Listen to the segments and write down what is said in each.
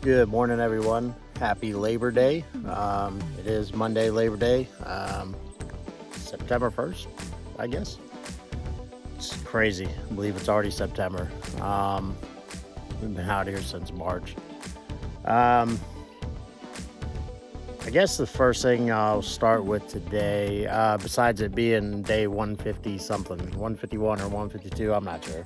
Good morning, everyone. Happy Labor Day. It is Monday, Labor Day, September 1st, I guess. It's crazy. I believe it's already September. We've been out here since March. I guess the first thing I'll start with today, besides it being day 150 something, 151 or 152, I'm not sure.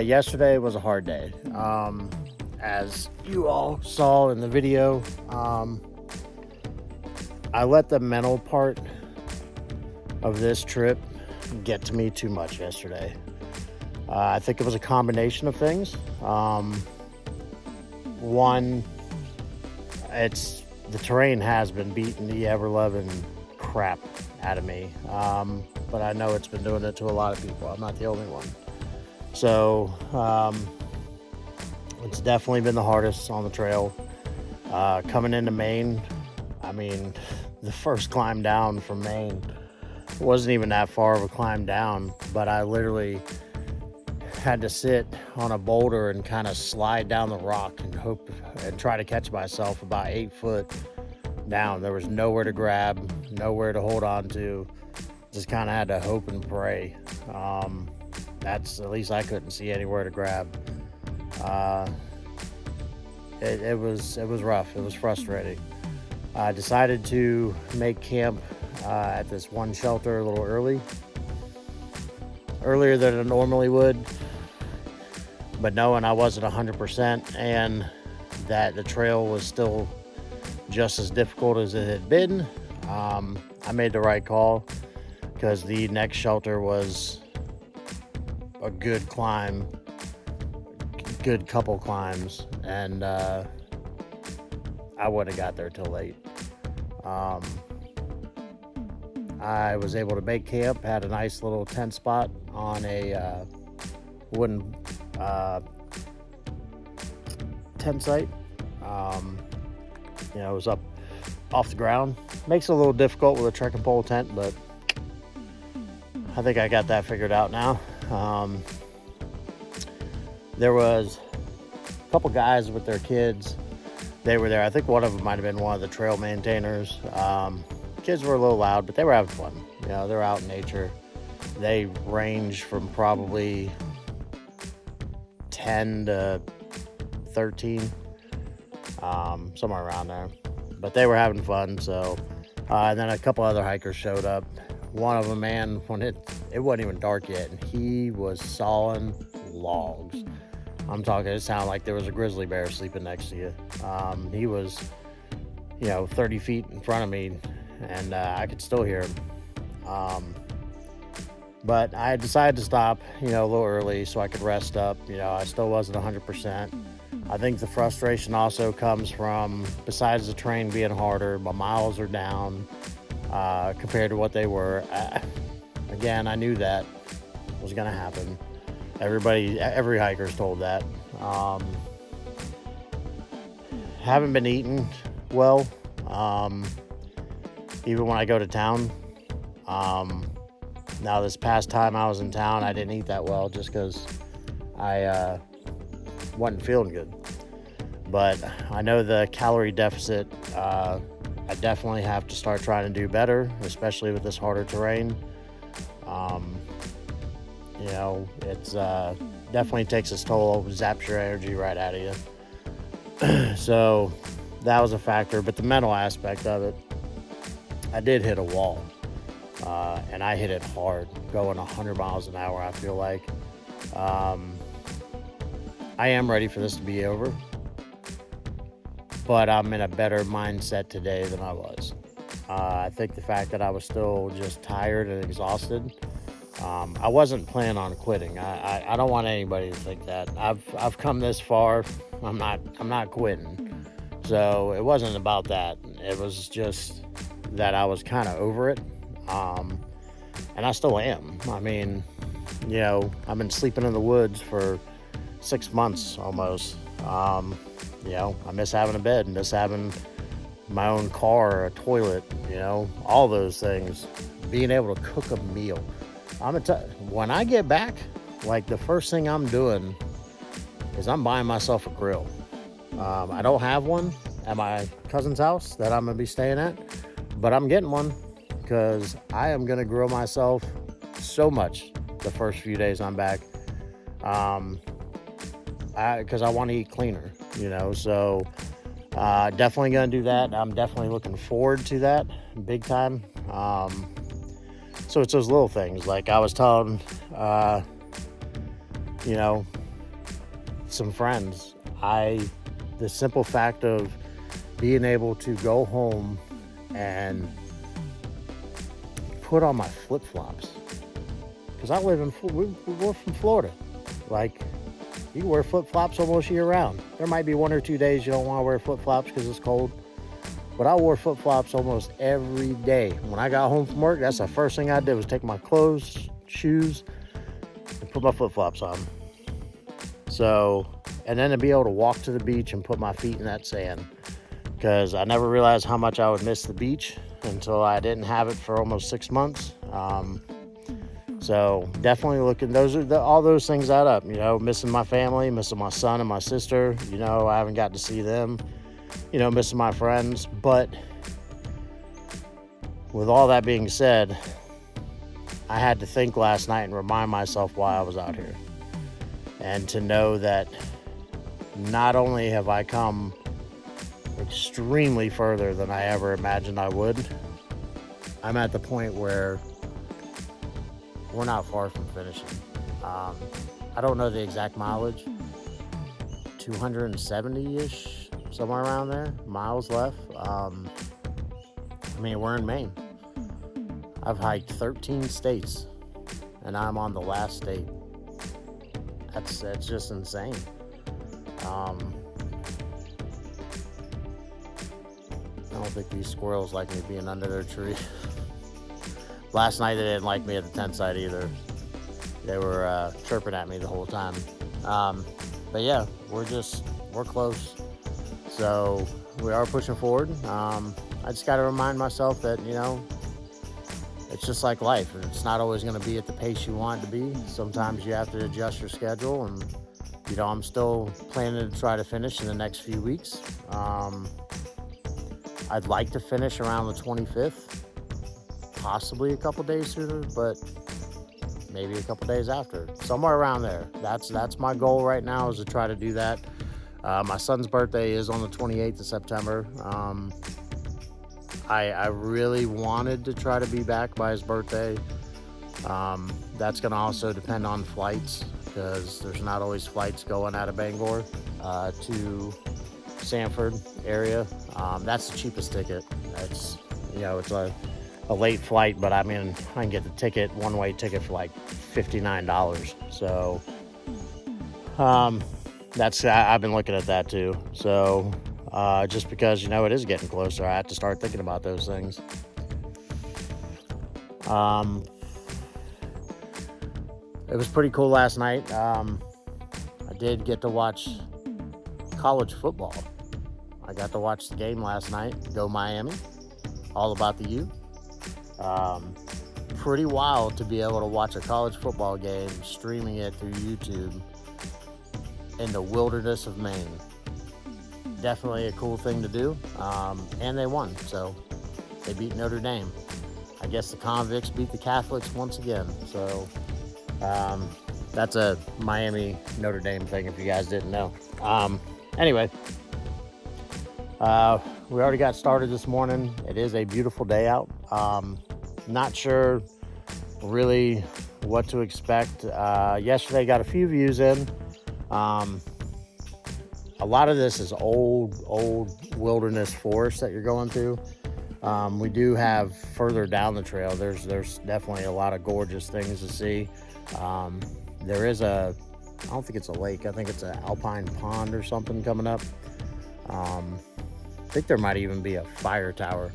Yesterday was a hard day. As you all saw in the video, I let the mental part of this trip get to me too much yesterday. I think it was a combination of things. One, the terrain has been beating the ever-loving crap out of me, but I know it's been doing it to a lot of people. I'm not the only one. So it's definitely been the hardest on the trail. Coming into Maine, I mean, the first climb down from Maine wasn't even that far of a climb down, but I literally had to sit on a boulder and kind of slide down the rock and hope and try to catch myself about 8 foot down. There was nowhere to grab, nowhere to hold on to. Just kind of had to hope and pray. That's at least I couldn't see anywhere to grab. It was rough. It was frustrating. I decided to make camp at this one shelter a little earlier than I normally would, but knowing I wasn't 100% and that the trail was still just as difficult as it had been, I made the right call, because the next shelter was a good climb, good couple climbs, and I wouldn't have got there till late. I was able to make camp, had a nice little tent spot on a wooden tent site. It was up off the ground. Makes it a little difficult with a trekking pole tent, but I think I got that figured out now. There was a couple guys with their kids. They were there. I think one of them might have been one of the trail maintainers. Kids were a little loud, but they were having fun. They're out in nature. They range from probably 10 to 13, somewhere around there. But they were having fun. So, and then a couple other hikers showed up. One of them, man, when it wasn't even dark yet, and he was sawing logs. I'm talking, it sounded like there was a grizzly bear sleeping next to you. He was, 30 feet in front of me, and I could still hear him. But I decided to stop, a little early so I could rest up. I still wasn't 100%. I think the frustration also comes from, besides the terrain being harder, my miles are down compared to what they were. Again, I knew that was going to happen. Every hiker's told that. Haven't been eating well, even when I go to town. Now, this past time I was in town, I didn't eat that well just because I wasn't feeling good. But I know the calorie deficit, I definitely have to start trying to do better, especially with this harder terrain. It's definitely takes its toll, zaps your energy right out of you. So that was a factor, but the mental aspect of it, I did hit a wall, and I hit it hard, going 100 miles an hour, I feel like. I am ready for this to be over, but I'm in a better mindset today than I was. I think the fact that I was still just tired and exhausted, I wasn't planning on quitting. I don't want anybody to think that. I've come this far. I'm not quitting. So it wasn't about that. It was just that I was kind of over it. And I still am. I mean, I've been sleeping in the woods for 6 months almost. I miss having a bed, miss having my own car, a toilet, all those things. Being able to cook a meal. When I get back, like, the first thing I'm doing is I'm buying myself a grill. I don't have one at my cousin's house that I'm going to be staying at, but I'm getting one because I am going to grill myself so much the first few days I'm back. Because I want to eat cleaner, so definitely going to do that. I'm definitely looking forward to that big time. So it's those little things, like I was telling, some friends, the simple fact of being able to go home and put on my flip-flops, because we're from Florida. Like, you can wear flip-flops almost year-round. There might be 1 or 2 days you don't want to wear flip-flops because it's cold, but I wore flip-flops almost every day. When I got home from work, that's the first thing I did was take my clothes, shoes, and put my flip-flops on. So, and then to be able to walk to the beach and put my feet in that sand, because I never realized how much I would miss the beach until I didn't have it for almost 6 months. So definitely looking, all those things add up, missing my family, missing my son and my sister, I haven't got to see them, missing my friends. But with all that being said, I had to think last night and remind myself why I was out here. And to know that not only have I come extremely further than I ever imagined I would, I'm at the point where we're not far from finishing. I don't know the exact mileage, 270-ish, somewhere around there, miles left. We're in Maine. I've hiked 13 states, and I'm on the last state. That's just insane. I don't think these squirrels like me being under their tree. Last night they didn't like me at the tent site either. They were chirping at me the whole time. But yeah, we're close. So we are pushing forward. I just got to remind myself that, it's just like life. It's not always going to be at the pace you want it to be. Sometimes you have to adjust your schedule, and I'm still planning to try to finish in the next few weeks. I'd like to finish around the 25th, possibly a couple days sooner, but maybe a couple days after, somewhere around there. That's my goal right now, is to try to do that. My son's birthday is on the 28th of September. I really wanted to try to be back by his birthday. That's going to also depend on flights, because there's not always flights going out of Bangor to Sanford area. That's the cheapest ticket. It's a late flight, but I can get the one-way ticket for like $59. So I've been looking at that too. So just because it is getting closer, I have to start thinking about those things. It was pretty cool last night. I did get to watch college football. I got to watch the game last night. Go Miami. All about the U. Pretty wild to be able to watch a college football game, streaming it through YouTube in the wilderness of Maine. Definitely a cool thing to do. And they won, so they beat Notre Dame. I guess the convicts beat the Catholics once again. So that's a Miami Notre Dame thing, if you guys didn't know. Anyway, we already got started this morning. It is a beautiful day out. Not sure really what to expect. Yesterday got a few views in. A lot of this is old wilderness forest that you're going through. We do have further down the trail, there's definitely a lot of gorgeous things to see. There is I don't think it's a lake, I think it's an alpine pond or something coming up. I think there might even be a fire tower,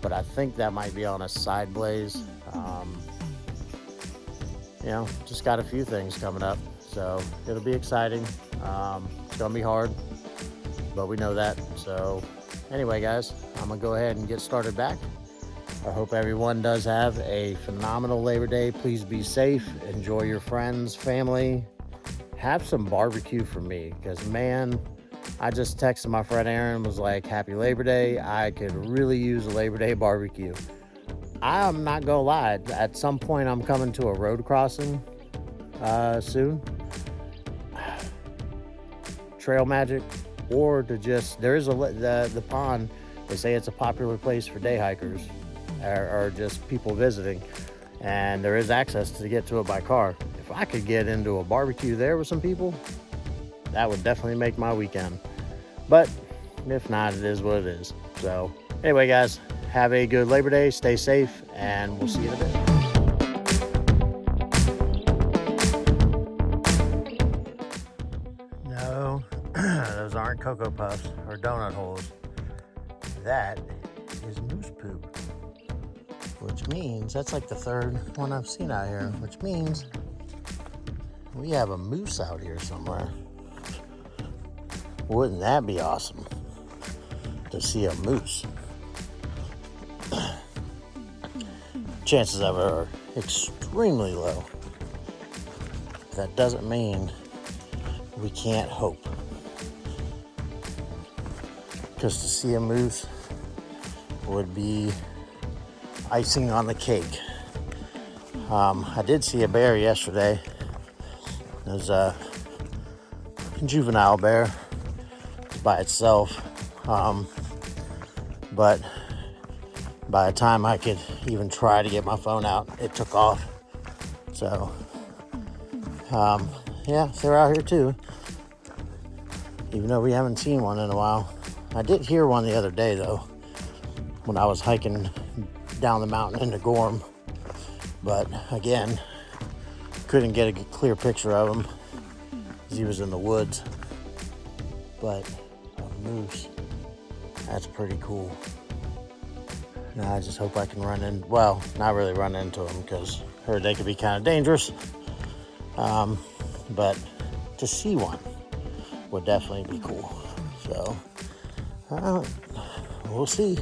but I think that might be on a side blaze. Just got a few things coming up, so it'll be exciting. It's gonna be hard, but we know that. So anyway, guys, I'm gonna go ahead and get started back. I hope everyone does have a phenomenal Labor Day. Please be safe, enjoy your friends, family, have some barbecue for me, because man, I just texted my friend Aaron and was like, happy Labor Day. I could really use a Labor Day barbecue. I'm not gonna lie, at some point I'm coming to a road crossing soon. Trail Magic, or to just, there's the pond. They say it's a popular place for day hikers or just people visiting, and there is access to get to it by car. If I could get into a barbecue there with some people, that would definitely make my weekend. But if not, it is what it is. So anyway, guys, have a good Labor Day, stay safe, and we'll see you in a bit. No, those aren't Cocoa Puffs or donut holes. That is moose poop, which means that's like the third one I've seen out here, which means we have a moose out here somewhere. Wouldn't that be awesome to see a moose? Chances of it are extremely low. That doesn't mean we can't hope. Because to see a moose would be icing on the cake. I did see a bear yesterday. There's a juvenile bear by itself. But by the time I could even try to get my phone out, it took off. So, yeah, they're out here too. Even though we haven't seen one in a while. I did hear one the other day though, when I was hiking down the mountain into Gorham. But again, couldn't get a clear picture of him because he was in the woods. But a moose, that's pretty cool. Now I just hope I can run in, well, not really run into them because I heard they could be kind of dangerous. But to see one would definitely be cool. So, we'll see.